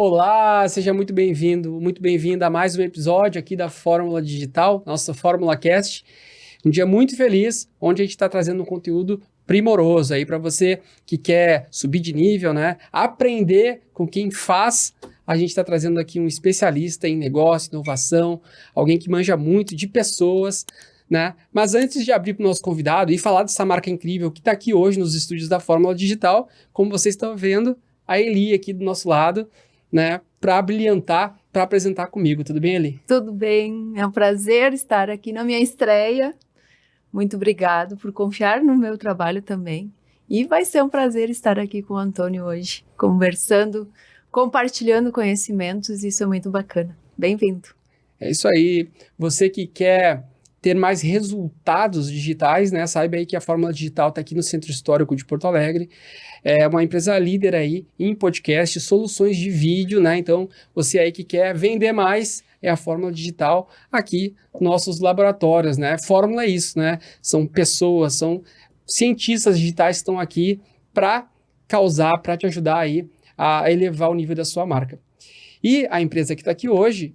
Olá, seja muito bem-vindo, muito bem-vinda a mais um episódio aqui da Fórmula Digital, nossa Fórmula Cast. Um dia muito feliz, onde a gente está trazendo um conteúdo primoroso aí para você que quer subir de nível, né? Aprender com quem faz. A gente está trazendo aqui um especialista em negócio, inovação, alguém que manja muito de pessoas, né? Mas antes de abrir para o nosso convidado e falar dessa marca incrível que está aqui hoje nos estúdios da Fórmula Digital, como vocês estão vendo, a Eli aqui do nosso lado, né, para brilhantar, para apresentar comigo. Tudo bem, Eli? Tudo bem, é um prazer estar aqui na minha estreia. Muito obrigado por confiar no meu trabalho também. E vai ser um prazer estar aqui com o Antônio hoje, conversando, compartilhando conhecimentos, isso é muito bacana. Bem-vindo. É isso aí. Você que quer ter mais resultados digitais, né? Saiba aí que a Fórmula Digital está aqui no Centro Histórico de Porto Alegre. É uma empresa líder aí em podcast, soluções de vídeo, né? Então, você aí que quer vender mais, é a Fórmula Digital aqui, nossos laboratórios, né? Fórmula é isso, né? São pessoas, são cientistas digitais que estão aqui para causar, para te ajudar aí a elevar o nível da sua marca. E a empresa que está aqui hoje,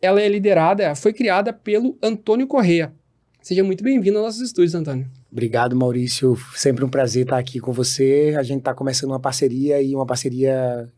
ela é liderada, foi criada pelo Antônio Corrêa. Seja muito bem-vindo aos nossos estúdios, Antônio. Obrigado, Maurício. Sempre um prazer estar aqui com você. A gente está começando uma parceria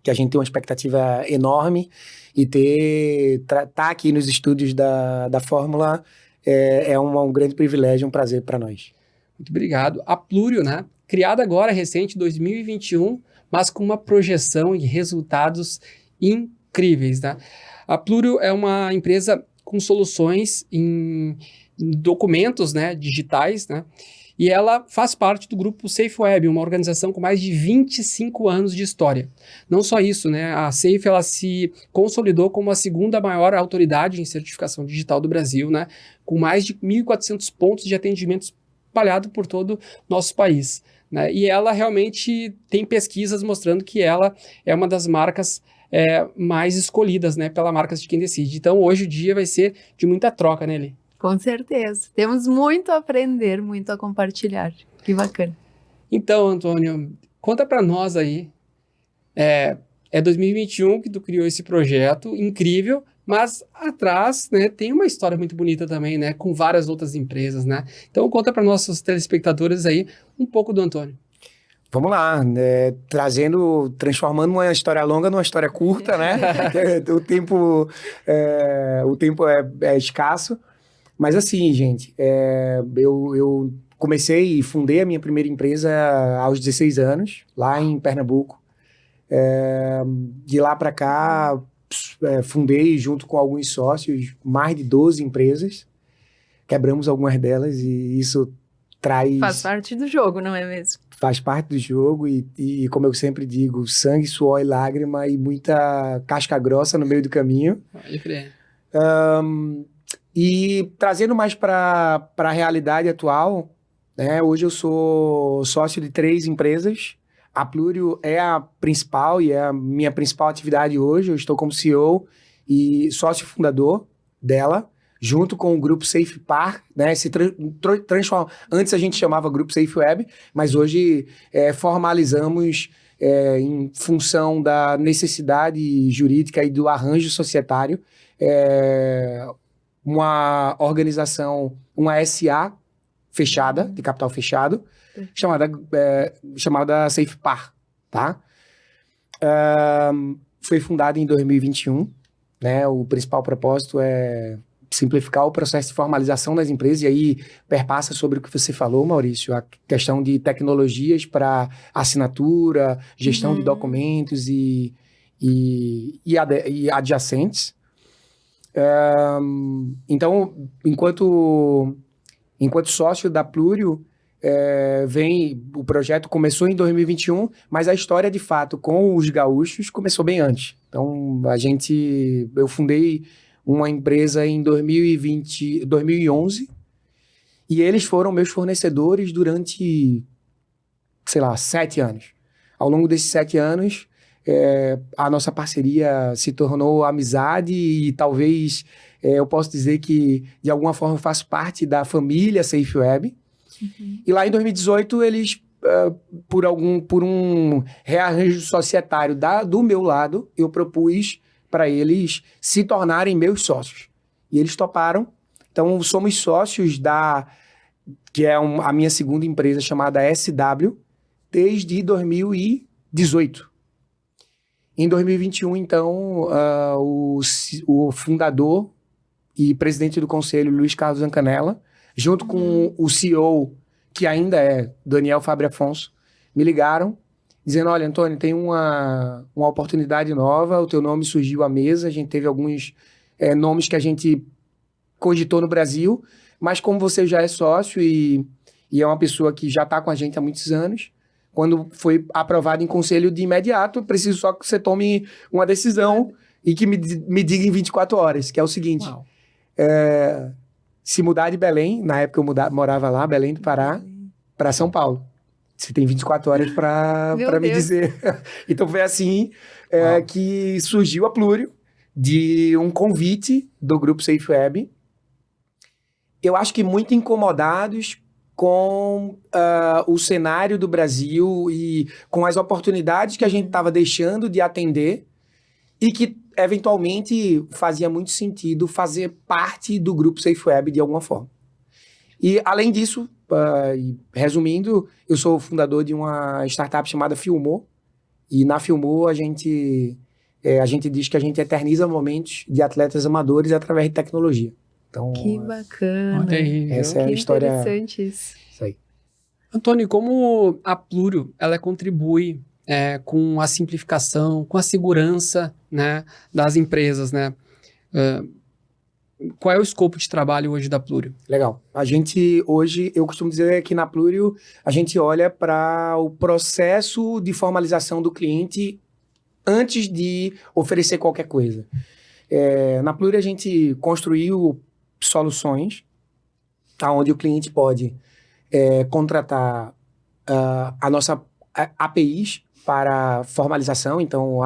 que a gente tem uma expectativa enorme e tá aqui nos estúdios da Fórmula é um grande privilégio, um prazer para nós. Muito obrigado. A Plúrio, né? Criada agora, recente, 2021, mas com uma projeção e resultados incríveis, né? A Plúrio é uma empresa com soluções em documentos, né, digitais, né? E ela faz parte do grupo SafeWeb, uma organização com mais de 25 anos de história. Não só isso, né? A Safe ela se consolidou como a segunda maior autoridade em certificação digital do Brasil, né? Com mais de 1.400 pontos de atendimento espalhado por todo o nosso país, né? E ela realmente tem pesquisas mostrando que ela é uma das marcas mais escolhidas, né, pela Marcas de Quem Decide. Então, hoje o dia vai ser de muita troca, né, Eli? Com certeza. Temos muito a aprender, muito a compartilhar. Que bacana. Então, Antônio, conta para nós aí. É 2021 que tu criou esse projeto incrível, mas atrás, né, tem uma história muito bonita também, né, com várias outras empresas, né? Então, conta para nossos telespectadores aí um pouco do Antônio. Vamos lá, transformando uma história longa numa história curta, né? O tempo é escasso. Mas assim, gente, eu comecei e fundei a minha primeira empresa aos 16 anos, lá em Pernambuco. De lá para cá, fundei junto com alguns sócios mais de 12 empresas. Quebramos algumas delas e isso faz parte do jogo, não é mesmo? Faz parte do jogo e como eu sempre digo, sangue, suor e lágrima e muita casca grossa no meio do caminho. Pode crer. E trazendo mais para a realidade atual, né, hoje eu sou sócio de 3 empresas. A Plúrio é a principal e é a minha principal atividade hoje. Eu estou como CEO e sócio fundador dela, junto com o Grupo SafePar, né, se transforma. Antes a gente chamava Grupo SafeWeb, mas hoje formalizamos em função da necessidade jurídica e do arranjo societário, uma organização, uma SA fechada, de capital fechado, chamada SafePar, tá? Foi fundada em 2021, né? O principal propósito é simplificar o processo de formalização das empresas, e aí perpassa sobre o que você falou, Maurício, a questão de tecnologias para assinatura, gestão de documentos e adjacentes. Então, enquanto sócio da Plúrio, o projeto começou em 2021, mas a história, de fato, com os gaúchos começou bem antes. Então, eu fundei uma empresa em 2011, e eles foram meus fornecedores durante, 7 anos. Ao longo desses 7 anos, a nossa parceria se tornou amizade e talvez eu posso dizer que, de alguma forma, eu faço parte da família SafeWeb. Uhum. E lá em 2018, eles por um rearranjo societário do meu lado, eu propus para eles se tornarem meus sócios. E eles toparam. Então, somos sócios que é a minha segunda empresa, chamada SW, desde 2018. Em 2021, então, o fundador e presidente do conselho, Luiz Carlos Zancanella, junto com o CEO, que ainda é Daniel Fabre Afonso, me ligaram, dizendo, olha, Antônio, tem uma oportunidade nova, o teu nome surgiu à mesa, a gente teve alguns nomes que a gente cogitou no Brasil, mas como você já é sócio e é uma pessoa que já está com a gente há muitos anos, quando foi aprovado em conselho de imediato, preciso só que você tome uma decisão e que me diga em 24 horas, que é o seguinte, se mudar de Belém, na época eu morava lá, Belém do Pará, para São Paulo. Você tem 24 horas para me dizer. Então foi assim que surgiu a Plúrio, de um convite do Grupo SafeWeb. Eu acho que muito incomodados com o cenário do Brasil e com as oportunidades que a gente estava deixando de atender e que, eventualmente, fazia muito sentido fazer parte do Grupo SafeWeb de alguma forma. E, além disso, resumindo, eu sou o fundador de uma startup chamada Filmou, e na Filmou a gente diz que a gente eterniza momentos de atletas amadores através de tecnologia. Então, que bacana. Olha aí, essa é a história. Interessante isso. Isso aí. Antônio, como a Plúrio, ela contribui com a simplificação, com a segurança, né, das empresas, né? Qual é o escopo de trabalho hoje da Plúrio? Legal. A gente, hoje, eu costumo dizer que na Plúrio, a gente olha para o processo de formalização do cliente antes de oferecer qualquer coisa. Na Plúrio, a gente construiu soluções onde o cliente pode contratar a nossa APIs para formalização. Então,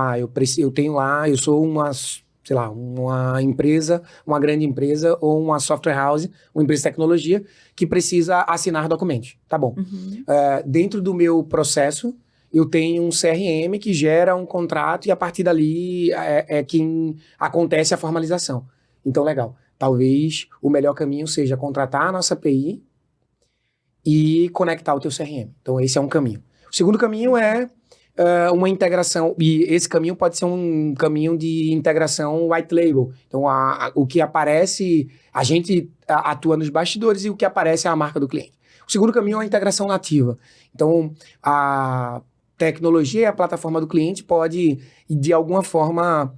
eu tenho lá, eu sou uma empresa, uma grande empresa ou uma software house, uma empresa de tecnologia que precisa assinar documentos. Tá bom. Uhum. Dentro do meu processo, eu tenho um CRM que gera um contrato e a partir dali é que acontece a formalização. Então, legal. Talvez o melhor caminho seja contratar a nossa API e conectar o teu CRM. Então, esse é um caminho. O segundo caminho é uma integração, e esse caminho pode ser um caminho de integração white label. Então, o que aparece, a gente atua nos bastidores e o que aparece é a marca do cliente. O segundo caminho é a integração nativa. Então, a tecnologia e a plataforma do cliente pode, de alguma forma,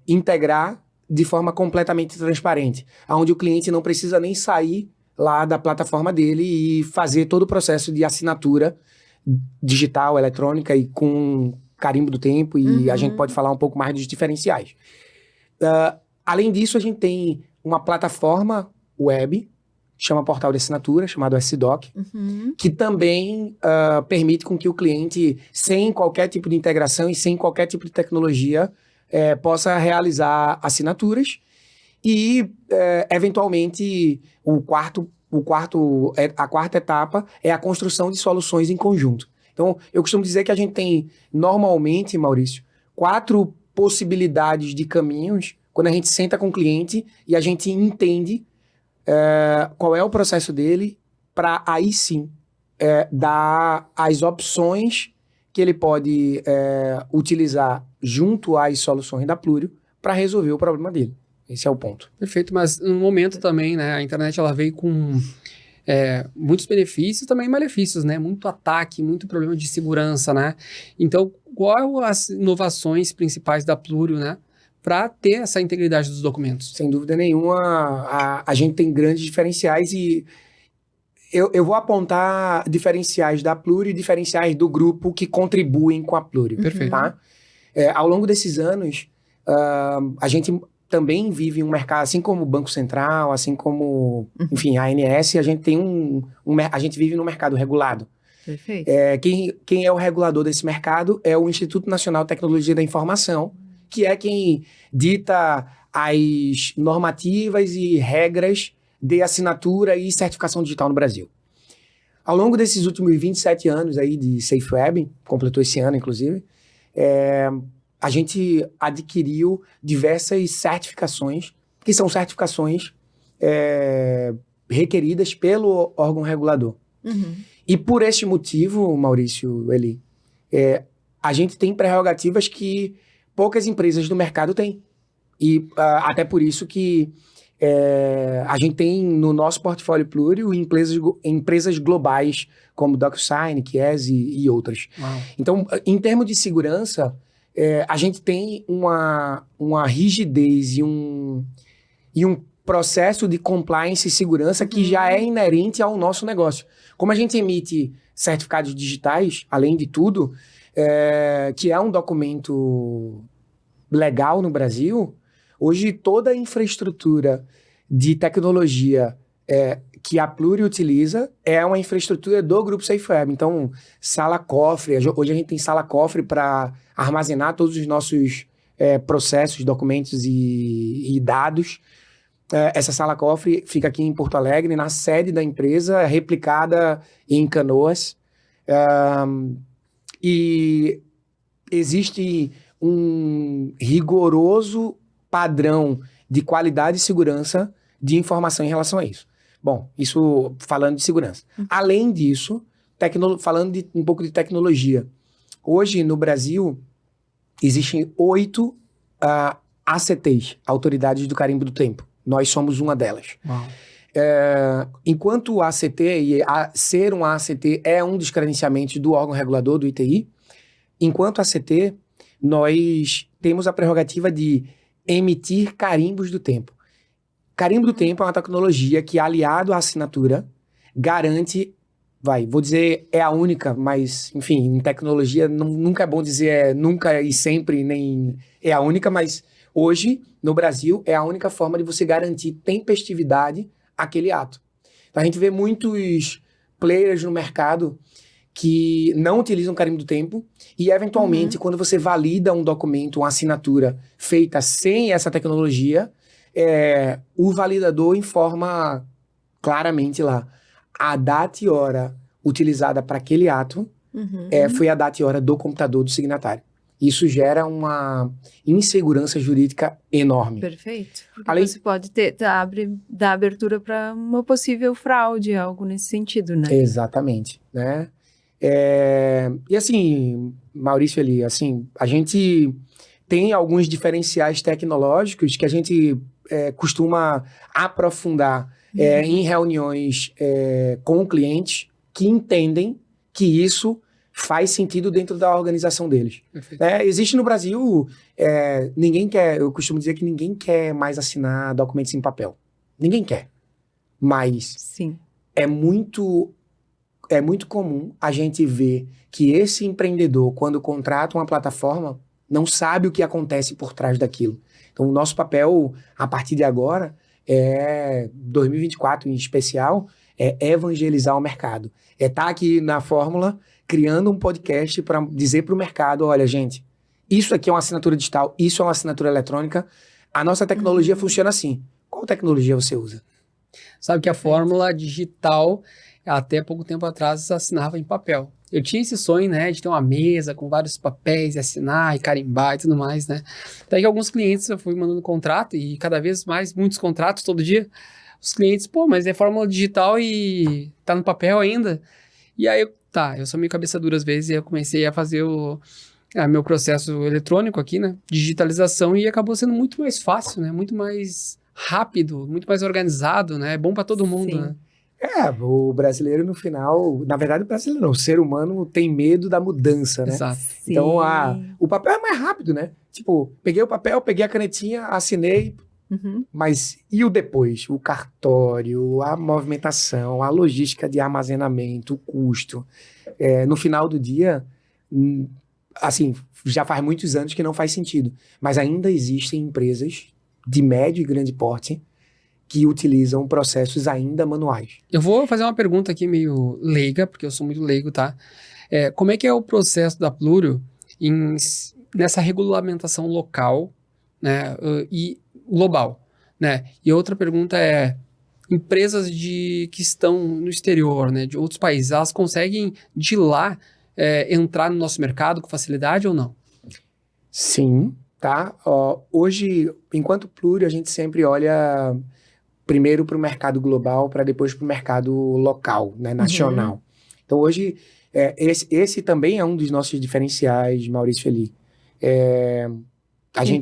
integrar de forma completamente transparente, onde o cliente não precisa nem sair lá da plataforma dele e fazer todo o processo de assinatura digital, eletrônica e com carimbo do tempo, e a gente pode falar um pouco mais dos diferenciais. Além disso, a gente tem uma plataforma web, chama Portal de Assinatura, chamado SDoc, que também permite com que o cliente, sem qualquer tipo de integração e sem qualquer tipo de tecnologia, possa realizar assinaturas e, eventualmente, a quarta etapa é a construção de soluções em conjunto. Então, eu costumo dizer que a gente tem, normalmente, Maurício, 4 possibilidades de caminhos quando a gente senta com o cliente e a gente entende qual é o processo dele para aí sim dar as opções que ele pode utilizar junto às soluções da Plúrio para resolver o problema dele. Esse é o ponto. Perfeito, mas no momento também, né, a internet ela veio com muitos benefícios e também malefícios, né? Muito ataque, muito problema de segurança, né? Então, quais as inovações principais da Plúrio, né? Para ter essa integridade dos documentos? Sem dúvida nenhuma, a gente tem grandes diferenciais e eu vou apontar diferenciais da Plúrio e diferenciais do grupo que contribuem com a Plúrio. Perfeito. Tá? Ao longo desses anos, a gente também vive um mercado, assim como o Banco Central, assim como, enfim, a ANS, a gente tem a gente vive num mercado regulado. Perfeito. Quem é o regulador desse mercado é o Instituto Nacional de Tecnologia da Informação, que é quem dita as normativas e regras de assinatura e certificação digital no Brasil. Ao longo desses últimos 27 anos aí de Safe Web, completou esse ano, inclusive, a gente adquiriu diversas certificações, que são certificações requeridas pelo órgão regulador. Uhum. E por este motivo, Maurício, Eli, a gente tem prerrogativas que poucas empresas do mercado têm. E até por isso que a gente tem no nosso portfólio Plúrio empresas globais, como DocuSign, Chiesi e outras. Uau. Então, em termos de segurança, a gente tem uma rigidez e um processo de compliance e segurança que já é inerente ao nosso negócio. Como a gente emite certificados digitais, além de tudo, que é um documento legal no Brasil, hoje toda a infraestrutura de tecnologia que a Pluri utiliza é uma infraestrutura do Grupo SafeWeb. Então, sala-cofre, hoje a gente tem sala-cofre para armazenar todos os nossos processos, documentos e dados. Essa sala-cofre fica aqui em Porto Alegre, na sede da empresa, replicada em Canoas. E existe um rigoroso padrão de qualidade e segurança de informação em relação a isso. Bom, isso falando de segurança. Além disso, falando um pouco de tecnologia. Hoje, no Brasil, existem 8 ACTs, Autoridades do Carimbo do Tempo. Nós somos uma delas. Uau. Enquanto o ACT, ser um ACT é um dos credenciamentos do órgão regulador, do ITI, enquanto ACT, nós temos a prerrogativa de emitir carimbos do tempo. Carimbo do tempo é uma tecnologia que, aliado à assinatura, garante, vou dizer é a única, mas, enfim, em tecnologia nunca é bom dizer nunca e sempre, nem é a única, mas hoje, no Brasil, é a única forma de você garantir tempestividade àquele ato. Então, a gente vê muitos players no mercado que não utilizam carimbo do tempo e, eventualmente, quando você valida um documento, uma assinatura feita sem essa tecnologia, o validador informa claramente lá a data e hora utilizada para aquele ato foi a data e hora do computador do signatário. Isso gera uma insegurança jurídica enorme. Perfeito. Porque você pode dar abertura para uma possível fraude, algo nesse sentido, né? Exatamente, né? E assim, Maurício, ali, assim, a gente tem alguns diferenciais tecnológicos que a gente costuma aprofundar em reuniões com clientes que entendem que isso faz sentido dentro da organização deles. Existe no Brasil, eu costumo dizer que ninguém quer mais assinar documentos em papel. Ninguém quer. Mas Sim. é muito comum a gente ver que esse empreendedor, quando contrata uma plataforma, não sabe o que acontece por trás daquilo. Então, o nosso papel, a partir de agora, 2024 em especial, é evangelizar o mercado. É estar aqui na Fórmula, criando um podcast para dizer para o mercado, olha, gente, isso aqui é uma assinatura digital, isso é uma assinatura eletrônica, a nossa tecnologia funciona assim. Qual tecnologia você usa? Sabe que a fórmula digital, até pouco tempo atrás, assinava em papel. Eu tinha esse sonho, né, de ter uma mesa com vários papéis, e assinar e carimbar e tudo mais, né. Daí que alguns clientes eu fui mandando contrato e cada vez mais, muitos contratos todo dia. Os clientes, mas é fórmula digital e tá no papel ainda. E aí, eu sou meio cabeça dura às vezes e eu comecei a fazer meu processo eletrônico aqui, né, digitalização, e acabou sendo muito mais fácil, né, muito mais rápido, muito mais organizado, né, é bom para todo mundo, Sim. né. O brasileiro no final, na verdade o brasileiro não, o ser humano tem medo da mudança, né? Exato. Sim. Então, o papel é mais rápido, né? Tipo, peguei o papel, peguei a canetinha, assinei, mas e o depois? O cartório, a movimentação, a logística de armazenamento, o custo. No final do dia, assim, já faz muitos anos que não faz sentido, mas ainda existem empresas de médio e grande porte que utilizam processos ainda manuais. Eu vou fazer uma pergunta aqui meio leiga, porque eu sou muito leigo, tá? Como é que é o processo da Plúrio nessa regulamentação local, né, e global, né? E outra pergunta empresas que estão no exterior, né, de outros países, elas conseguem de lá entrar no nosso mercado com facilidade ou não? Sim, tá? Ó, hoje, enquanto Pluri, a gente sempre olha primeiro para o mercado global, para depois para o mercado local, né, nacional. Então, hoje, esse também é um dos nossos diferenciais, Maurício Feli.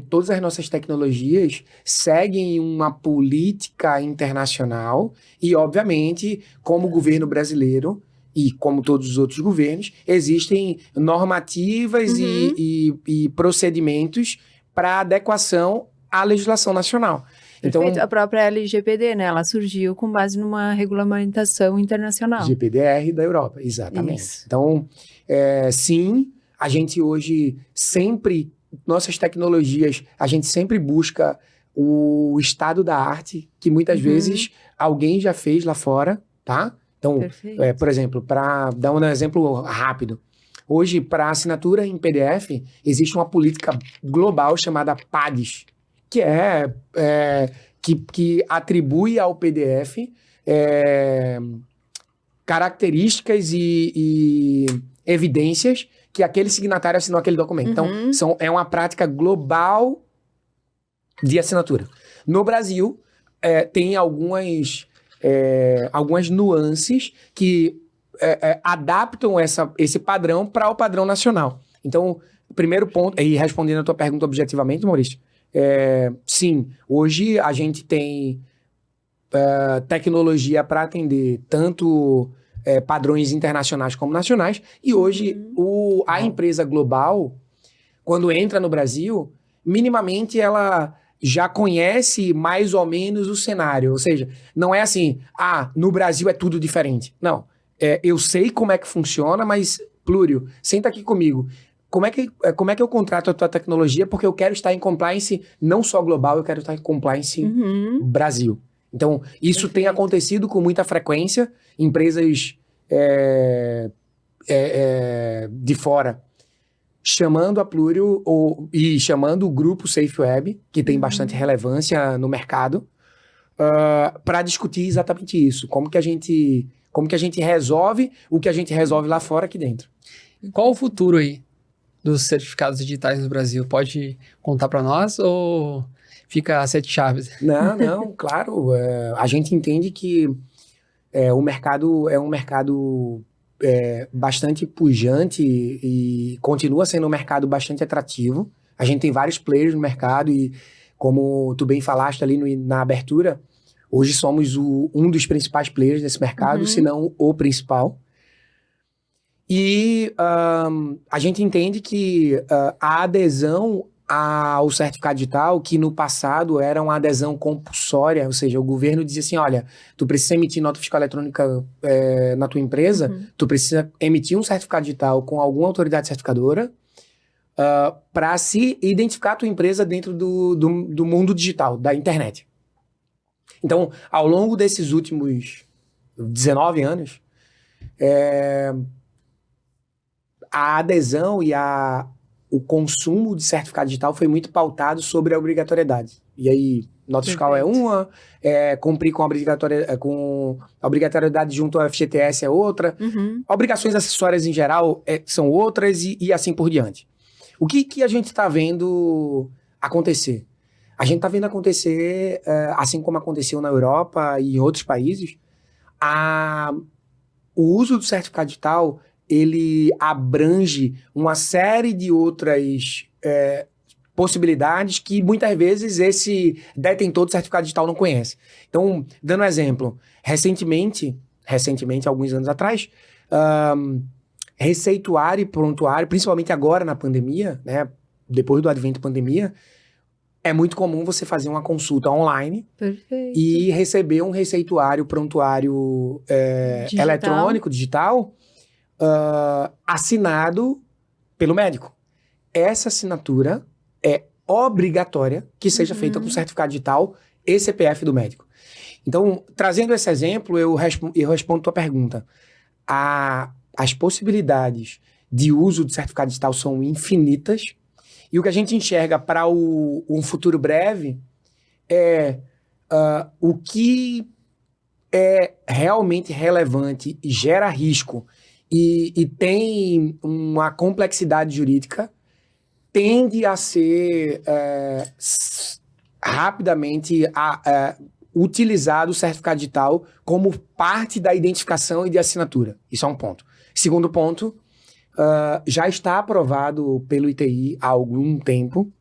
Todas as nossas tecnologias seguem uma política internacional e, obviamente, como governo brasileiro e como todos os outros governos, existem normativas e procedimentos para adequação à legislação nacional. Então, a própria LGPD, né? Ela surgiu com base numa regulamentação internacional. GPDR da Europa, exatamente. Isso. Então, sim, a gente hoje sempre, nossas tecnologias, a gente sempre busca o estado da arte, que muitas vezes alguém já fez lá fora, tá? Então, por exemplo, para dar um exemplo rápido, hoje, para assinatura em PDF, existe uma política global chamada PADES, que atribui ao PDF características e evidências que aquele signatário assinou aquele documento. Então, é uma prática global de assinatura. No Brasil, tem algumas nuances que adaptam esse padrão para o padrão nacional. Então, o primeiro ponto, e respondendo a tua pergunta objetivamente, Maurício, sim, hoje a gente tem tecnologia para atender tanto padrões internacionais como nacionais, e hoje a empresa global, quando entra no Brasil, minimamente ela já conhece mais ou menos o cenário, ou seja, não é assim, no Brasil é tudo diferente. Não, eu sei como é que funciona, mas, Plúrio, senta aqui comigo. Como é que eu contrato a tua tecnologia? Porque eu quero estar em compliance não só global, eu quero estar em compliance Brasil. Então, isso tem acontecido com muita frequência. Empresas de fora chamando a Plúrio e chamando o grupo SafeWeb, que tem bastante relevância no mercado, para discutir exatamente isso. Como que a gente resolve o que a gente resolve lá fora aqui dentro. Qual o futuro aí dos certificados digitais no Brasil? Pode contar para nós ou fica a 7 chaves? Não, claro. A gente entende que o mercado é um mercado bastante pujante e continua sendo um mercado bastante atrativo. A gente tem vários players no mercado e, como tu bem falaste ali na abertura, hoje somos um dos principais players desse mercado, se não o principal. E a gente entende que a adesão ao certificado digital, que no passado era uma adesão compulsória, ou seja, o governo dizia assim, olha, tu precisa emitir nota fiscal eletrônica na tua empresa, tu precisa emitir um certificado digital com alguma autoridade certificadora para se identificar a tua empresa dentro do mundo digital, da internet. Então, ao longo desses últimos 19 anos, a adesão e o consumo de certificado digital foi muito pautado sobre a obrigatoriedade. E aí, nota fiscal é uma, cumprir com a obrigatoriedade junto ao FGTS é outra, obrigações acessórias em geral são outras e assim por diante. O que a gente está vendo acontecer? A gente está vendo acontecer, assim como aconteceu na Europa e em outros países, o uso do certificado digital ele abrange uma série de outras possibilidades que muitas vezes esse detentor do certificado digital não conhece. Então, dando um exemplo, recentemente, alguns anos atrás, receituário e prontuário, principalmente agora na pandemia, né, depois do advento da pandemia, é muito comum você fazer uma consulta online e receber um receituário, prontuário eletrônico, digital, assinado pelo médico. Essa assinatura é obrigatória que seja feita com certificado digital e CPF do médico. Então, trazendo esse exemplo, eu respondo a tua pergunta. As possibilidades de uso do certificado digital são infinitas e o que a gente enxerga para um futuro breve é o que é realmente relevante, gera risco e tem uma complexidade jurídica, tende a ser rapidamente utilizado o certificado digital como parte da identificação e de assinatura. Isso é um ponto. Segundo ponto, já está aprovado pelo ITI há algum tempo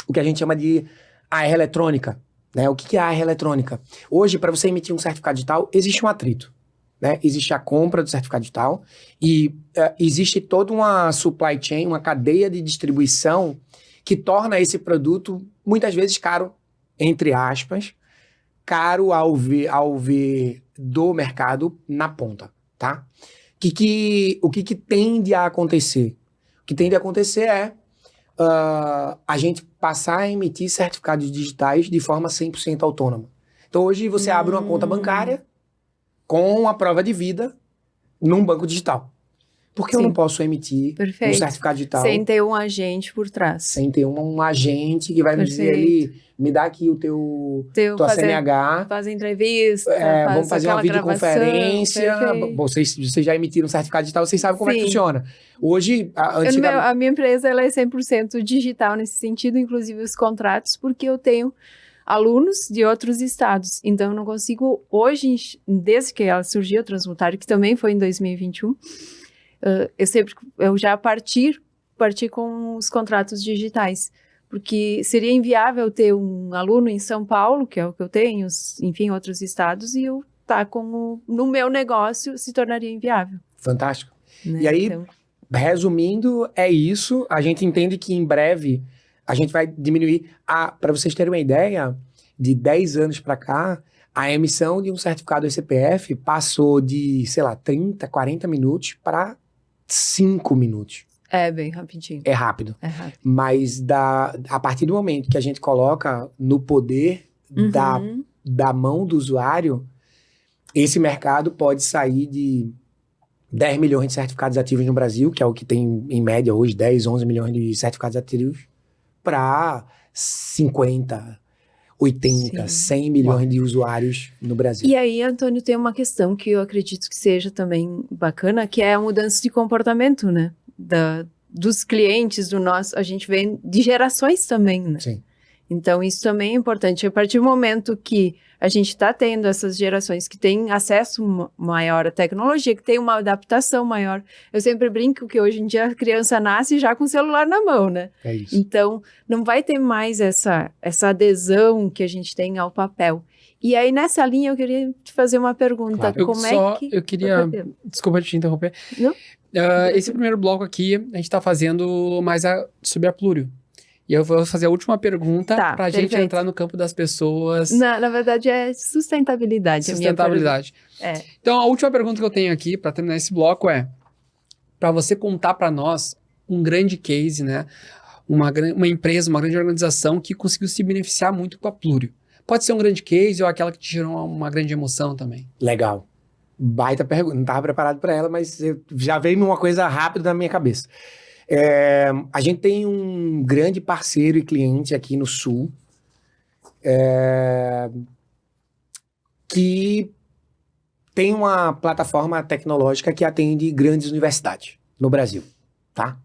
o que a gente chama de AR eletrônica. Né? O que é a AR eletrônica? Hoje, para você emitir um certificado digital, existe um atrito. Né? Existe a compra do certificado digital e existe toda uma supply chain, uma cadeia de distribuição que torna esse produto, muitas vezes, caro, entre aspas, caro ao ver do mercado na ponta. Tá? O que tende a acontecer? O que tende a acontecer é a gente passar a emitir certificados digitais de forma 100% autônoma. Então, hoje você abre uma conta bancária com a prova de vida num banco digital. Por que eu não posso emitir um certificado digital? Sem ter um agente por trás. Sem ter um agente que vai me dizer ali, me dá aqui tua CNH. Fazer entrevista. Vamos fazer uma videoconferência. Vocês já emitiram um certificado digital, vocês sabem como é que funciona. Hoje, a minha empresa ela é 100% digital nesse sentido, inclusive os contratos, porque eu tenho alunos de outros estados. Então, eu não consigo, hoje, desde que ela surgiu, a Transmutário, que também foi em 2021, eu já parti com os contratos digitais, porque seria inviável ter um aluno em São Paulo, que é o que eu tenho, enfim, outros estados, e eu estar no meu negócio se tornaria inviável. Fantástico. Né? E aí, resumindo, é isso. A gente entende que em breve a gente vai diminuir. Para vocês terem uma ideia, de 10 anos para cá, a emissão de um certificado ECPF passou de, 30, 40 minutos para 5 minutos. É bem rapidinho. É rápido. Mas a partir do momento que a gente coloca no poder da mão do usuário, esse mercado pode sair de 10 milhões de certificados ativos no Brasil, que é o que tem em média hoje, 10, 11 milhões de certificados ativos, para 50, 80, 100 milhões de usuários no Brasil. E aí, Antônio, tem uma questão que eu acredito que seja também bacana, que é a mudança de comportamento, né? Dos clientes, a gente vem de gerações também, né? Sim. Então, isso também é importante. A partir do momento que a gente está tendo essas gerações que têm acesso maior à tecnologia, que tem uma adaptação maior. Eu sempre brinco que hoje em dia a criança nasce já com o celular na mão, né? É isso. Então, não vai ter mais essa adesão que a gente tem ao papel. E aí, nessa linha, eu queria te fazer uma pergunta. Claro. Eu queria... Desculpa te interromper. Não? Esse primeiro bloco aqui, a gente está fazendo mais sobre a Plúrio. E eu vou fazer a última pergunta para a gente entrar no campo das pessoas. Na verdade, é sustentabilidade. Sustentabilidade. Então, a última pergunta que eu tenho aqui para terminar esse bloco é para você contar para nós um grande case, né? Uma empresa, uma grande organização que conseguiu se beneficiar muito com a Plúrio. Pode ser um grande case ou aquela que te gerou uma grande emoção também. Legal. Baita pergunta. Não estava preparado para ela, mas já veio uma coisa rápida na minha cabeça. A gente tem um grande parceiro e cliente aqui no Sul que tem uma plataforma tecnológica que atende grandes universidades no Brasil, tá?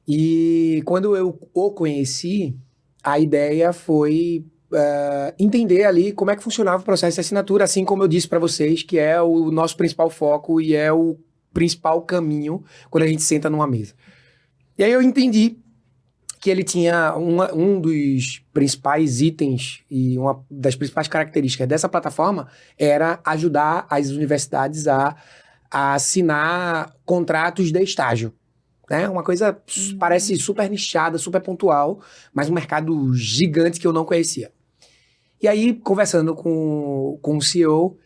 E quando eu o conheci, a ideia foi entender ali como é que funcionava o processo de assinatura, assim como eu disse para vocês, que é o nosso principal foco e é o principal caminho quando a gente senta numa mesa. E aí eu entendi que ele tinha um dos principais itens e uma das principais características dessa plataforma era ajudar as universidades a assinar contratos de estágio. Né? Uma coisa parece super nichada, super pontual, mas um mercado gigante que eu não conhecia. E aí, conversando com o CEO,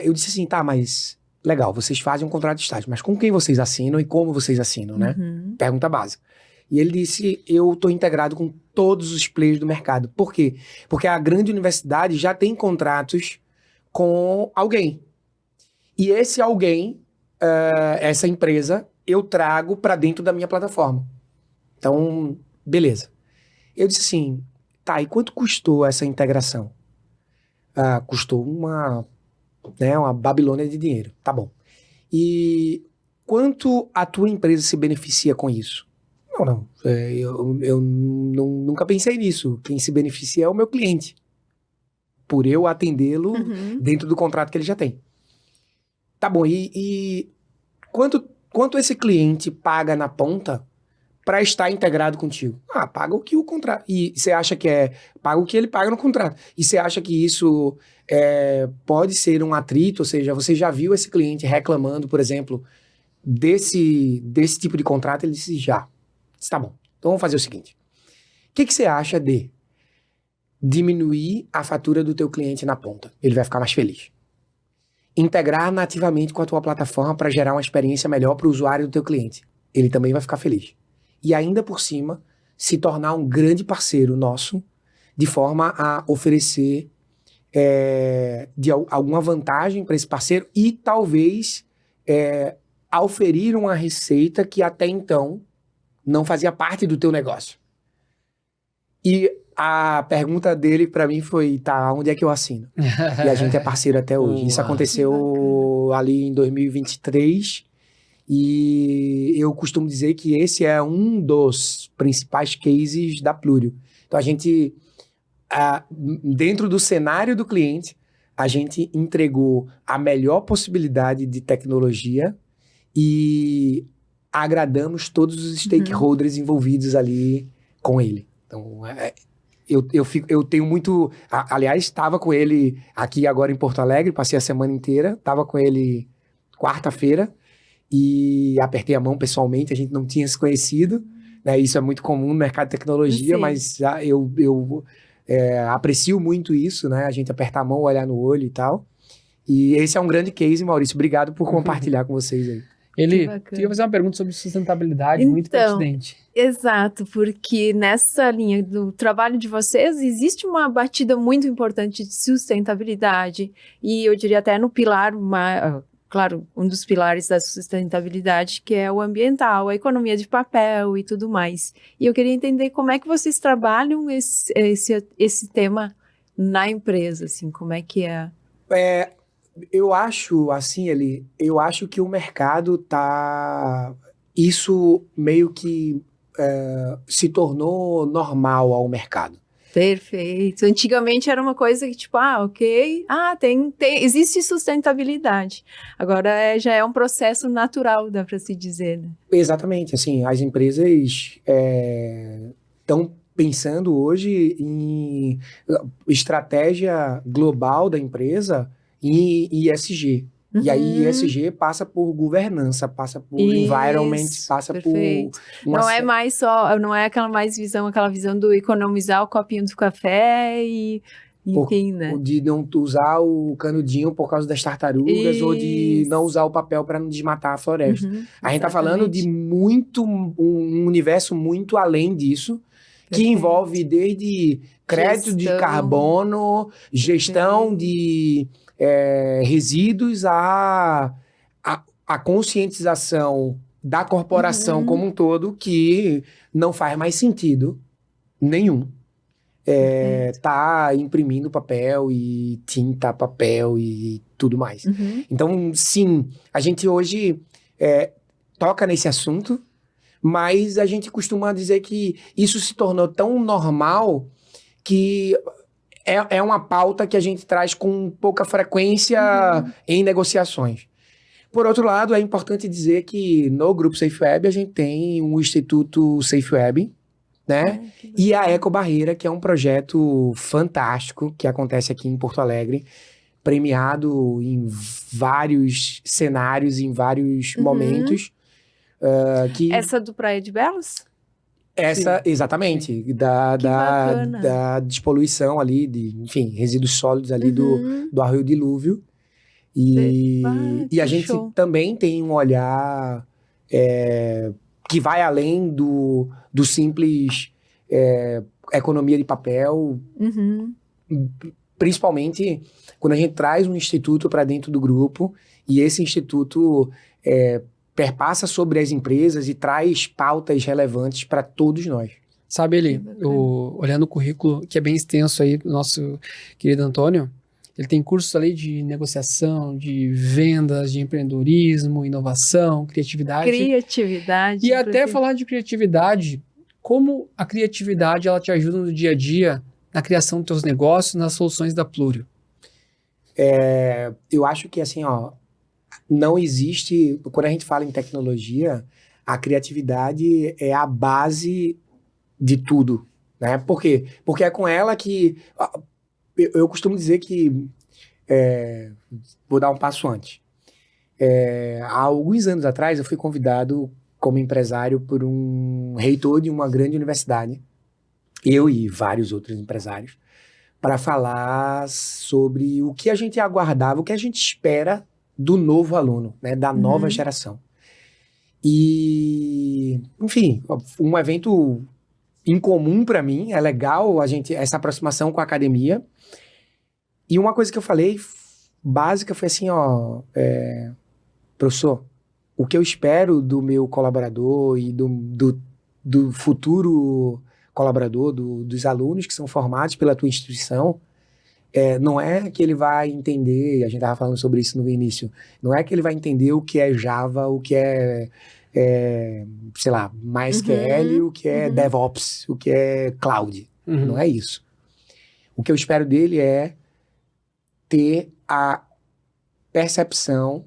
eu disse assim, tá, mas legal, vocês fazem um contrato de estágio, mas com quem vocês assinam e como vocês assinam, né? Pergunta básica. E ele disse, eu estou integrado com todos os players do mercado. Por quê? Porque a grande universidade já tem contratos com alguém. E esse alguém, essa empresa, eu trago para dentro da minha plataforma. Então, beleza. Eu disse assim, tá, e quanto custou essa integração? custou uma Babilônia de dinheiro. Tá bom. E quanto a tua empresa se beneficia com isso? Não. Eu nunca pensei nisso. Quem se beneficia é o meu cliente. Por eu atendê-lo dentro do contrato que ele já tem. Tá bom. E quanto esse cliente paga na ponta para estar integrado contigo? Paga o que o contrato. E você acha que paga o que ele paga no contrato. E você acha que isso pode ser um atrito? Ou seja, você já viu esse cliente reclamando, por exemplo, desse tipo de contrato? Ele disse já. Tá bom. Então vamos fazer o seguinte. O que você acha de diminuir a fatura do teu cliente na ponta? Ele vai ficar mais feliz. Integrar nativamente com a tua plataforma para gerar uma experiência melhor para o usuário do teu cliente. Ele também vai ficar feliz. E ainda por cima, se tornar um grande parceiro nosso, de forma a oferecer alguma vantagem para esse parceiro e talvez oferir uma receita que até então não fazia parte do teu negócio. E a pergunta dele para mim foi, onde é que eu assino? E a gente é parceiro até hoje. Isso aconteceu ali em 2023 e eu costumo dizer que esse é um dos principais cases da Plurio. Então a gente, dentro do cenário do cliente, a gente entregou a melhor possibilidade de tecnologia e agradamos todos os stakeholders envolvidos ali com ele. Então, eu tenho muito... Aliás, estava com ele aqui agora em Porto Alegre, passei a semana inteira, estava com ele quarta-feira e apertei a mão pessoalmente, a gente não tinha se conhecido, né? Isso é muito comum no mercado de tecnologia, mas eu aprecio muito isso, né? A gente apertar a mão, olhar no olho e tal. E esse é um grande case, Maurício. Obrigado por compartilhar com vocês aí. Ele queria fazer uma pergunta sobre sustentabilidade muito pertinente. Exato, porque nessa linha do trabalho de vocês existe uma batida muito importante de sustentabilidade e eu diria até no pilar, claro, um dos pilares da sustentabilidade que é o ambiental, a economia de papel e tudo mais. E eu queria entender como é que vocês trabalham esse tema na empresa, assim, como é que é? Eu acho, assim, eu acho que o mercado isso meio que se tornou normal ao mercado. Perfeito. Antigamente era uma coisa que tipo, ok, existe sustentabilidade. Agora já é um processo natural, dá para se dizer, né? Exatamente, assim, as empresas estão pensando hoje em estratégia global da empresa em ESG. E aí, ESG passa por governança, passa por environment, passa perfeito. Não é mais só, não é aquela visão do economizar o copinho do café e enfim, né? De não usar o canudinho por causa das tartarugas ou de não usar o papel para não desmatar a floresta. A gente tá falando de um universo muito além disso, que envolve desde crédito de carbono, gestão de resíduos, a conscientização da corporação como um todo, que não faz mais sentido nenhum tá imprimindo papel e tinta, papel e tudo mais. Então, sim, a gente hoje toca nesse assunto, mas a gente costuma dizer que isso se tornou tão normal que é uma pauta que a gente traz com pouca frequência em negociações. Por outro lado, é importante dizer que no Grupo SafeWeb a gente tem um Instituto SafeWeb, né? E a Ecobarreira, que é um projeto fantástico que acontece aqui em Porto Alegre, premiado em vários cenários, em vários momentos. Essa do Praia de Belos? Essa, exatamente, da despoluição ali, enfim, resíduos sólidos ali do Arroio Dilúvio. E a gente também tem um olhar que vai além do simples economia de papel, principalmente quando a gente traz um instituto para dentro do grupo, e esse instituto perpassa sobre as empresas e traz pautas relevantes para todos nós. Sabe, olhando o currículo, que é bem extenso aí do nosso querido Antônio, Ele tem cursos ali de negociação, de vendas, de empreendedorismo, inovação, criatividade. Criatividade. E até falar de criatividade, como a criatividade ela te ajuda no dia a dia na criação dos teus negócios, nas soluções da Plúrio. Eu acho que assim, ó, não existe, quando a gente fala em tecnologia, a criatividade é a base de tudo, né? Por quê? Porque é com ela que, eu costumo dizer que, vou dar um passo antes. Há alguns anos atrás, eu fui convidado como empresário por um reitor de uma grande universidade, eu e vários outros empresários, para falar sobre o que a gente aguardava, o que a gente espera do novo aluno, né, da nova geração. E, enfim, um evento incomum para mim, é legal essa aproximação com a academia. E uma coisa que eu falei, básica, foi assim, ó, professor, o que eu espero do meu colaborador e do futuro colaborador, dos alunos que são formados pela tua instituição, não é que ele vai entender, a gente estava falando sobre isso no início, não é que ele vai entender o que é Java, o que é sei lá, MySQL, o que é DevOps, o que é Cloud. Não é isso. O que eu espero dele é ter a percepção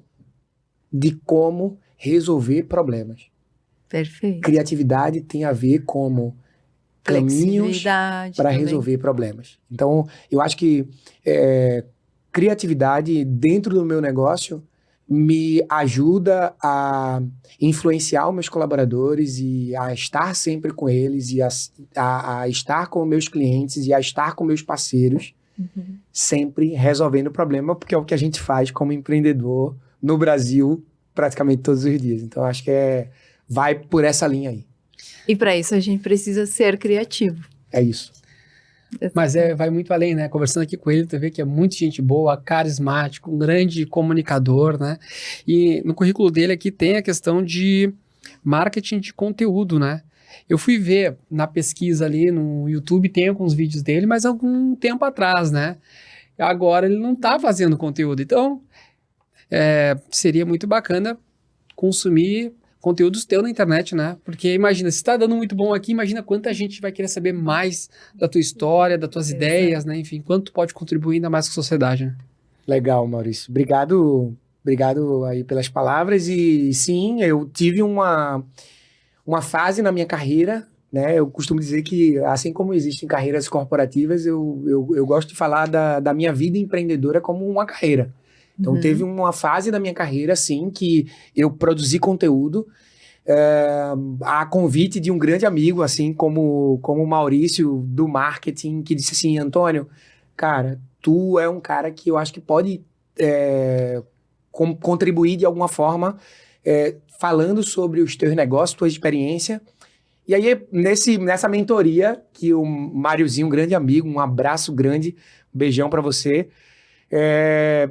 de como resolver problemas. Perfeito. Criatividade tem a ver como caminhos para resolver problemas. Então, eu acho que criatividade dentro do meu negócio me ajuda a influenciar os meus colaboradores e a estar sempre com eles e a estar com meus clientes e a estar com meus parceiros, sempre resolvendo o problema, porque é o que a gente faz como empreendedor no Brasil praticamente todos os dias. Então, acho que vai por essa linha aí. E para isso a gente precisa ser criativo. É isso. Mas vai muito além, né? Conversando aqui com ele, tu vê que é muito gente boa, carismático, um grande comunicador, né? E no currículo dele aqui tem a questão de marketing de conteúdo, né? Eu fui ver na pesquisa ali no YouTube, tem alguns vídeos dele, mas algum tempo atrás, né? Agora ele não tá fazendo conteúdo. Então, seria muito bacana consumir conteúdos teus na internet, né? Porque imagina, se tá dando muito bom aqui, imagina quanta gente vai querer saber mais da tua história, das tuas ideias, né? Enfim, quanto tu pode contribuir ainda mais com a sociedade, né? Legal, Maurício. Obrigado aí pelas palavras. E sim, eu tive uma fase na minha carreira, né? Eu costumo dizer que, assim como existem carreiras corporativas, eu gosto de falar da minha vida empreendedora como uma carreira. Então, teve uma fase da minha carreira, assim, que eu produzi conteúdo a convite de um grande amigo, assim, como o Maurício, do marketing, que disse assim, Antônio, cara, tu é um cara que eu acho que pode contribuir de alguma forma falando sobre os teus negócios, tua experiência. E aí, nessa mentoria, que o Máriozinho, um grande amigo, um abraço grande, um beijão pra você,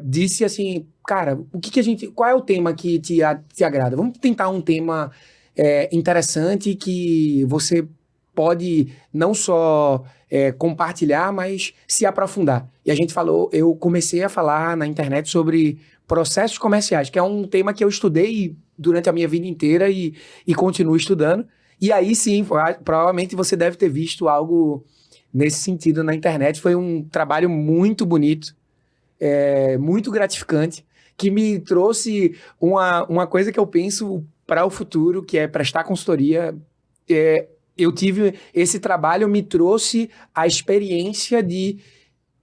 disse assim, cara, qual é o tema que te agrada? Vamos tentar um tema interessante que você pode não só compartilhar, mas se aprofundar. E a gente eu comecei a falar na internet sobre processos comerciais, que é um tema que eu estudei durante a minha vida inteira e continuo estudando. E aí sim, provavelmente você deve ter visto algo nesse sentido na internet. Foi um trabalho muito bonito, muito gratificante, que me trouxe uma coisa que eu penso para o futuro, que é prestar consultoria. Eu tive esse trabalho, me trouxe a experiência de,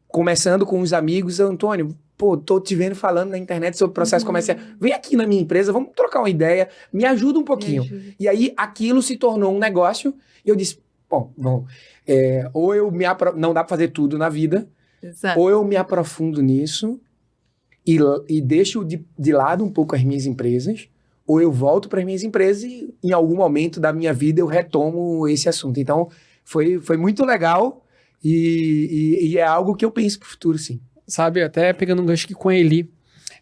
começando com os amigos, Antônio, pô, tô te vendo falando na internet sobre processo comercial, vem aqui na minha empresa, vamos trocar uma ideia, me ajuda um pouquinho. E aí aquilo se tornou um negócio, e eu disse, bom, ou não dá para fazer tudo na vida, Exato. Ou eu me aprofundo nisso e deixo de lado um pouco as minhas empresas, ou eu volto para as minhas empresas e em algum momento da minha vida eu retomo esse assunto. Então, foi muito legal e é algo que eu penso para o futuro, sim. Sabe, até pegando um gancho aqui com a Eli,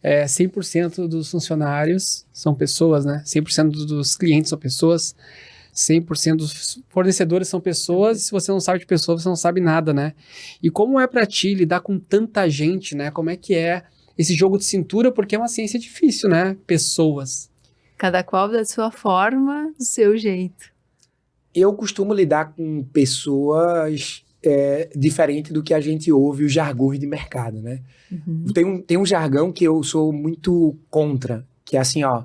100% dos funcionários são pessoas, né? 100% dos clientes são pessoas. 100% dos fornecedores são pessoas, e se você não sabe de pessoas, você não sabe nada, né? E como é para ti lidar com tanta gente, né? Como é que é esse jogo de cintura? Porque é uma ciência difícil, né? Pessoas. Cada qual da sua forma, do seu jeito. Eu costumo lidar com pessoas diferente do que a gente ouve os jargões de mercado, né? Tem um jargão que eu sou muito contra, que é assim, ó,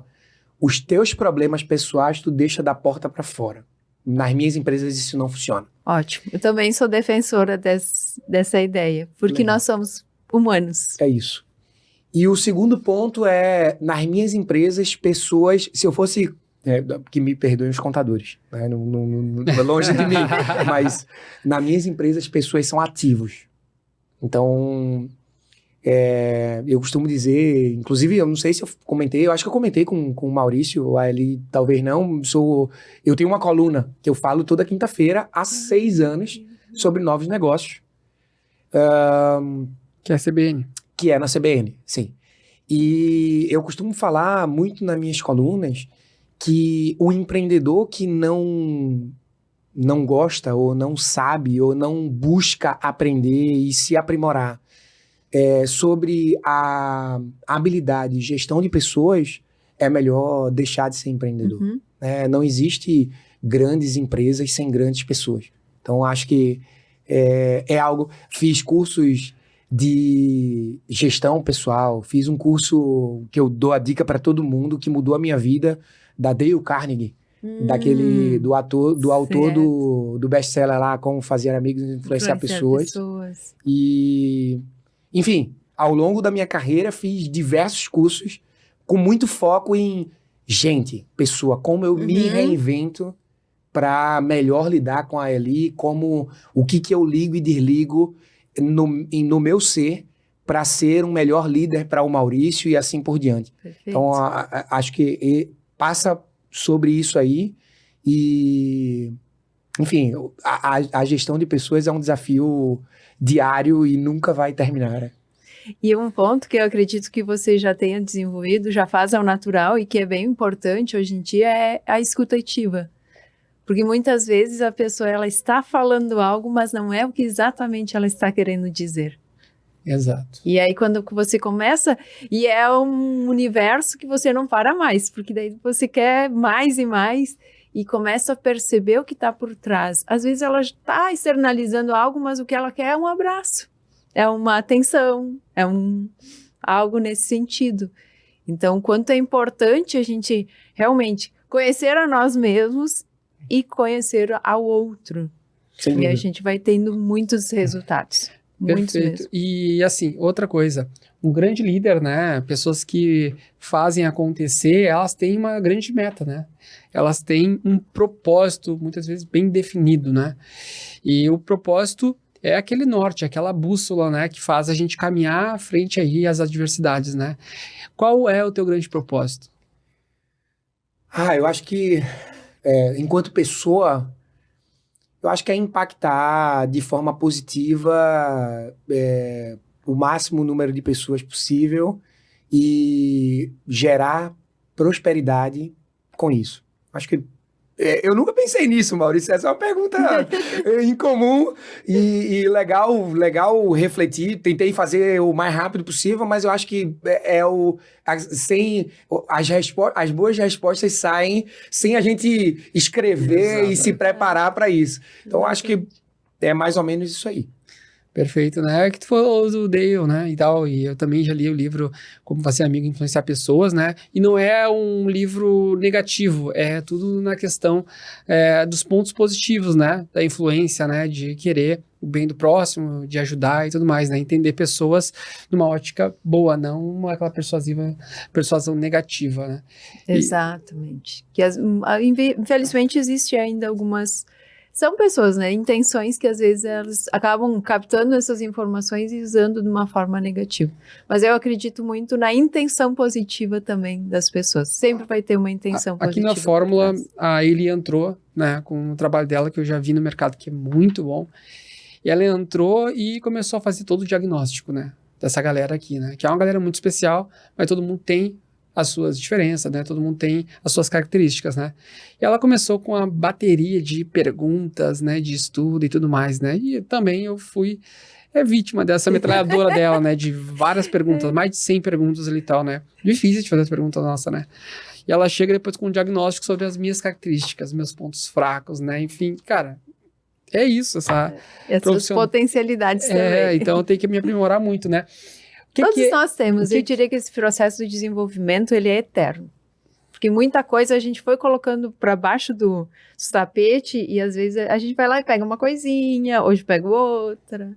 os teus problemas pessoais tu deixa da porta para fora. Nas minhas empresas isso não funciona. Ótimo. Eu também sou defensora dessa ideia, porque Legal. nós somos humanos. É isso. E o segundo ponto é, nas minhas empresas, pessoas, se eu fosse, que me perdoem os contadores, né? Longe de mim, mas nas minhas empresas, pessoas são ativos. Então, eu costumo dizer, inclusive, eu não sei se eu comentei, eu acho que eu comentei com o Maurício, ali talvez não, eu tenho uma coluna que eu falo toda quinta-feira há 6 anos sobre novos negócios. Que é a CBN. Que é na CBN, sim. E eu costumo falar muito nas minhas colunas que o empreendedor que não gosta, ou não sabe, ou não busca aprender e se aprimorar sobre a habilidade de gestão de pessoas, é melhor deixar de ser empreendedor. Não existe grandes empresas sem grandes pessoas. Então, acho que é algo... Fiz cursos de gestão pessoal, fiz um curso que eu dou a dica para todo mundo, que mudou a minha vida, da Dale Carnegie, do autor do best-seller lá, Como Fazer Amigos e Influenciar Pessoas. E, enfim, ao longo da minha carreira, fiz diversos cursos com muito foco em pessoa, como eu me reinvento para melhor lidar com a Eli, o que eu ligo e desligo no meu ser para ser um melhor líder para o Maurício e assim por diante. Perfeito. Então, acho que passa sobre isso aí e, enfim, a gestão de pessoas é um desafio diário e nunca vai terminar, né? E um ponto que eu acredito que você já tenha desenvolvido, já faz ao natural e que é bem importante hoje em dia é a escuta ativa. Porque muitas vezes a pessoa ela está falando algo, mas não é o que exatamente ela está querendo dizer. Exato. E aí quando você começa, e é um universo que você não para mais, porque daí você quer mais e mais e começa a perceber o que está por trás. Às vezes ela está externalizando algo, mas o que ela quer é um abraço, é uma atenção, algo nesse sentido. Então, quanto é importante a gente realmente conhecer a nós mesmos e conhecer ao outro. Sim. E a gente vai tendo muitos resultados. Muitos Perfeito. mesmo. E assim, outra coisa, um grande líder, né? Pessoas que fazem acontecer, elas têm uma grande meta, né? Elas têm um propósito, muitas vezes, bem definido, né? E o propósito é aquele norte, aquela bússola, né? Que faz a gente caminhar frente aí às adversidades, né? Qual é o teu grande propósito? Eu acho que, enquanto pessoa, eu acho que é impactar de forma positiva o máximo número de pessoas possível e gerar prosperidade com isso. Acho que eu nunca pensei nisso, Maurício. Essa é uma pergunta incomum e legal refletir. Tentei fazer o mais rápido possível, mas eu acho que as boas respostas saem sem a gente escrever e se preparar para isso. Então, acho que é mais ou menos isso aí. Perfeito, né? É que tu falou do Dale, né, e tal, e eu também já li o livro Como Fazer Amigo e Influenciar Pessoas, né, e não é um livro negativo, é tudo na questão dos pontos positivos, né, da influência, né, de querer o bem do próximo, de ajudar e tudo mais, né, entender pessoas numa ótica boa, não aquela persuasão negativa, né. Exatamente. Infelizmente existe ainda algumas... São pessoas, né? Intenções que às vezes elas acabam captando essas informações e usando de uma forma negativa. Mas eu acredito muito na intenção positiva também das pessoas. Sempre vai ter uma intenção positiva. Aqui na Fórmula, a Eli entrou, né, com o trabalho dela, que eu já vi no mercado, que é muito bom. E ela entrou e começou a fazer todo o diagnóstico, né, dessa galera aqui, né, que é uma galera muito especial, mas todo mundo tem as suas diferenças, né? Todo mundo tem as suas características, né? E ela começou com uma bateria de perguntas, né? De estudo e tudo mais, né? E também eu fui vítima dessa metralhadora dela, né? De várias perguntas, mais de 100 perguntas ali e tal, né? Difícil de fazer as perguntas, nossa, né? E ela chega depois com um diagnóstico sobre as minhas características, meus pontos fracos, né? Enfim, cara, é isso, essa E as suas potencialidades também. então eu tenho que me aprimorar muito, né? Todos nós temos. Eu diria que esse processo de desenvolvimento, ele é eterno. Porque muita coisa a gente foi colocando para baixo do tapete e às vezes a gente vai lá e pega uma coisinha, hoje pega outra.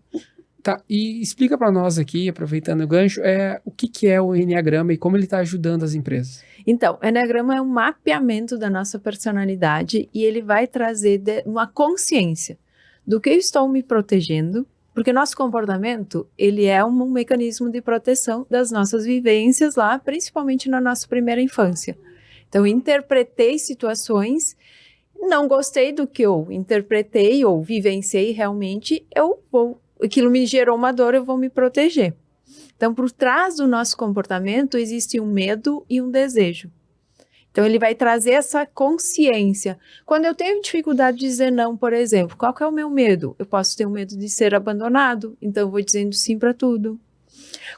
Tá, e explica para nós aqui, aproveitando o gancho, o que é o Enneagrama e como ele está ajudando as empresas. Então, o Enneagrama é um mapeamento da nossa personalidade e ele vai trazer uma consciência do que eu estou me protegendo, porque nosso comportamento, ele é um mecanismo de proteção das nossas vivências lá, principalmente na nossa primeira infância. Então, interpretei situações, não gostei do que eu interpretei ou vivenciei realmente, aquilo me gerou uma dor, eu vou me proteger. Então, por trás do nosso comportamento, existe um medo e um desejo. Então, ele vai trazer essa consciência. Quando eu tenho dificuldade de dizer não, por exemplo, qual que é o meu medo? Eu posso ter um medo de ser abandonado, então eu vou dizendo sim para tudo.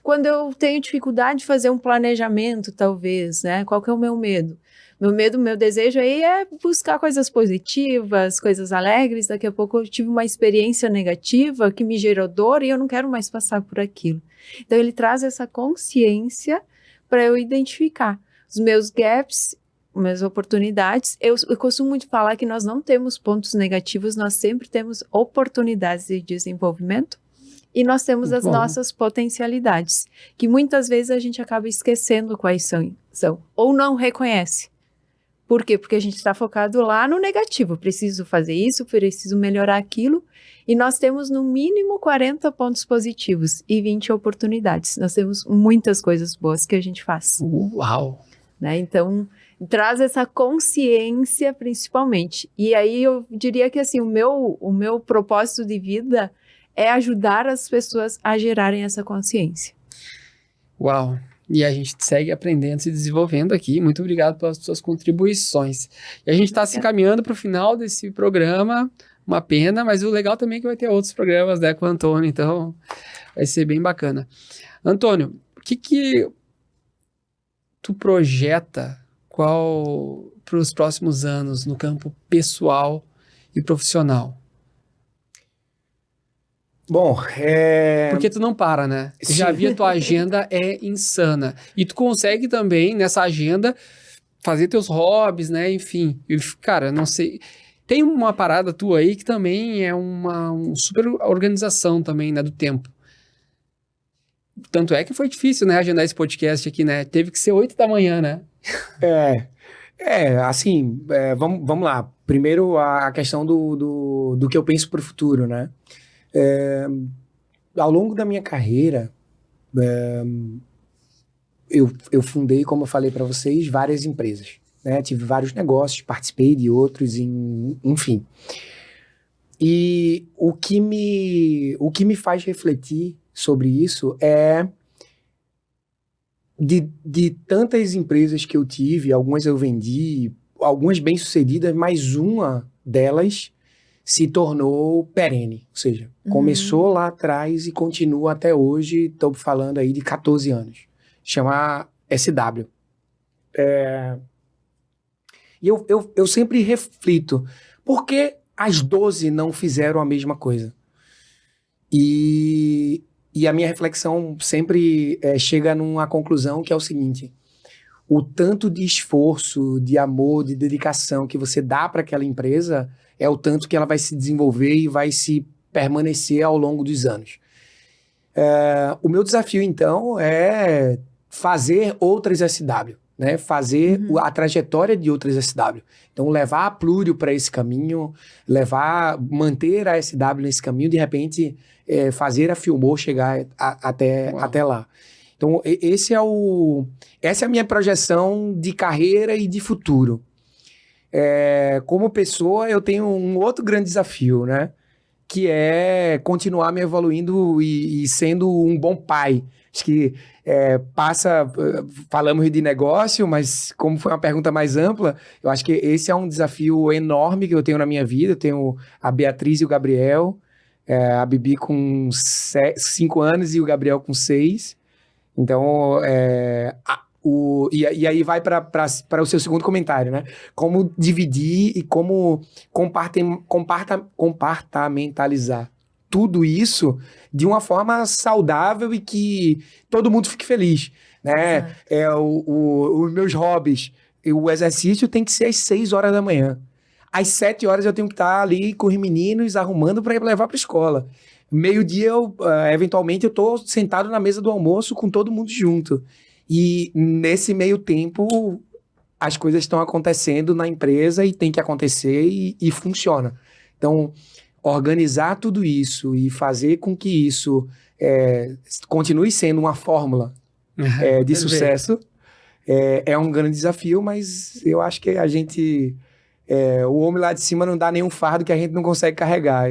Quando eu tenho dificuldade de fazer um planejamento, talvez, né? Qual que é o meu medo? Meu desejo aí é buscar coisas positivas, coisas alegres. Daqui a pouco eu tive uma experiência negativa que me gerou dor e eu não quero mais passar por aquilo. Então, ele traz essa consciência para eu identificar os meus gaps, minhas oportunidades. Eu costumo muito falar que nós não temos pontos negativos, nós sempre temos oportunidades de desenvolvimento e nós temos as nossas potencialidades, que muitas vezes a gente acaba esquecendo quais são ou não reconhece. Por quê? Porque a gente está focado lá no negativo. Preciso fazer isso, preciso melhorar aquilo. E nós temos no mínimo 40 pontos positivos e 20 oportunidades. Nós temos muitas coisas boas que a gente faz. Uau! Né? Então, traz essa consciência principalmente. E aí eu diria que assim, o meu propósito de vida é ajudar as pessoas a gerarem essa consciência. Uau! E a gente segue aprendendo, se desenvolvendo aqui. Muito obrigado pelas suas contribuições. E a gente está se encaminhando para o final desse programa. Uma pena, mas o legal também é que vai ter outros programas, né, com o Antônio. Então, vai ser bem bacana. Antônio, o que tu projeta para os próximos anos no campo pessoal e profissional? Bom, Porque tu não para, né? Eu já vi a tua agenda é insana. E tu consegue também, nessa agenda, fazer teus hobbies, né? Enfim, cara, não sei... Tem uma parada tua aí que também é uma super organização também, né? Do tempo. Tanto é que foi difícil, né? Agendar esse podcast aqui, né? Teve que ser 8 da manhã, né? Vamos lá. Primeiro, a questão do que eu penso para o futuro, né? Ao longo da minha carreira, eu fundei, como eu falei para vocês, várias empresas, né? Tive vários negócios, participei de outros, enfim. E o que me faz refletir sobre isso é de tantas empresas que eu tive, algumas eu vendi, algumas bem-sucedidas, mas uma delas se tornou perene, ou seja, começou lá atrás e continua até hoje, estou falando aí de 14 anos, chama SW. E eu sempre reflito, por que as 12 não fizeram a mesma coisa? E a minha reflexão sempre chega numa conclusão que é o seguinte: o tanto de esforço, de amor, de dedicação que você dá para aquela empresa é o tanto que ela vai se desenvolver e vai se permanecer ao longo dos anos. O meu desafio, então, é fazer outras SW, né? Fazer a trajetória de outras SW. Então, levar a Plúrio para esse caminho, manter a SW nesse caminho, de repente, fazer a Filmou chegar até lá. Então, essa é a minha projeção de carreira e de futuro. Como pessoa, eu tenho um outro grande desafio, né? que é continuar me evoluindo e sendo um bom pai. Acho que falamos de negócio, mas como foi uma pergunta mais ampla, eu acho que esse é um desafio enorme que eu tenho na minha vida. Eu tenho a Beatriz e o Gabriel, a Bibi com 5 anos e o Gabriel com 6. Então, e aí vai para o seu segundo comentário, né? Como dividir e como compartamentalizar tudo isso de uma forma saudável e que todo mundo fique feliz, né? Os meus hobbies, o exercício tem que ser às 6 horas da manhã. Às 7 horas eu tenho que estar ali com os meninos arrumando para levar para a escola. Meio-dia, eventualmente, eu estou sentado na mesa do almoço com todo mundo junto. E nesse meio tempo, as coisas estão acontecendo na empresa e tem que acontecer e funciona. Então, organizar tudo isso e fazer com que isso continue sendo uma fórmula de sucesso é um grande desafio, mas eu acho que a gente... o homem lá de cima não dá nenhum fardo que a gente não consegue carregar.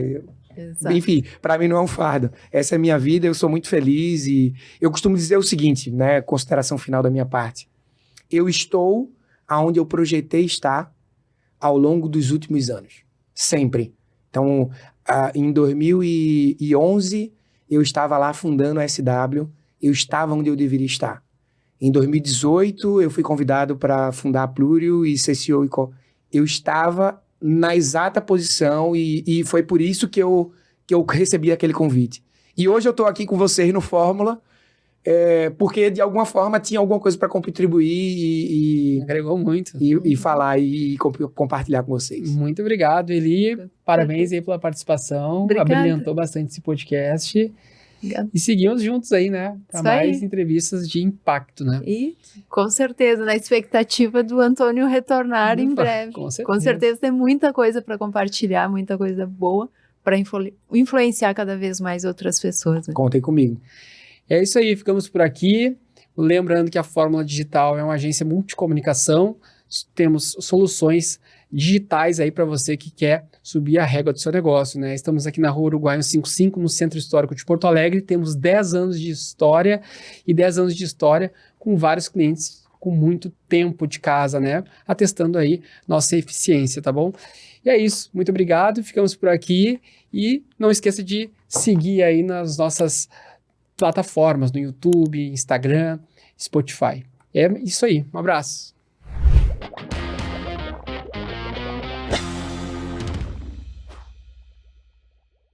Exato. Enfim, para mim não é um fardo. Essa é a minha vida, eu sou muito feliz e eu costumo dizer o seguinte, né, consideração final da minha parte. Eu estou aonde eu projetei estar ao longo dos últimos anos. Sempre. Então, em 2011, eu estava lá fundando a SW, eu estava onde eu deveria estar. Em 2018, eu fui convidado para fundar a Plúrio e ser CEO. Eu estava na exata posição e foi por isso que eu recebi aquele convite. E hoje eu estou aqui com vocês no Fórmula, porque de alguma forma tinha alguma coisa para contribuir e agregou muito. E falar e compartilhar com vocês. Muito obrigado, Eli. Parabéns aí pela participação. Obrigada. Abrilhantou bastante esse podcast. Obrigada. E seguimos juntos aí, né? Para mais entrevistas de impacto, né? E, com certeza, na expectativa do Antônio retornar em breve. Com certeza. Com certeza tem muita coisa para compartilhar, muita coisa boa para influenciar cada vez mais outras pessoas. Né? Contem comigo. É isso aí, ficamos por aqui. Lembrando que a Fórmula Digital é uma agência multicomunicação. Temos soluções digitais aí para você que quer subir a régua do seu negócio, né? Estamos aqui na Rua Uruguai 155, no Centro Histórico de Porto Alegre. Temos 10 anos de história e 10 anos de história com vários clientes com muito tempo de casa, né? Atestando aí nossa eficiência, tá bom? E é isso. Muito obrigado. Ficamos por aqui e não esqueça de seguir aí nas nossas plataformas, no YouTube, Instagram, Spotify. É isso aí. Um abraço.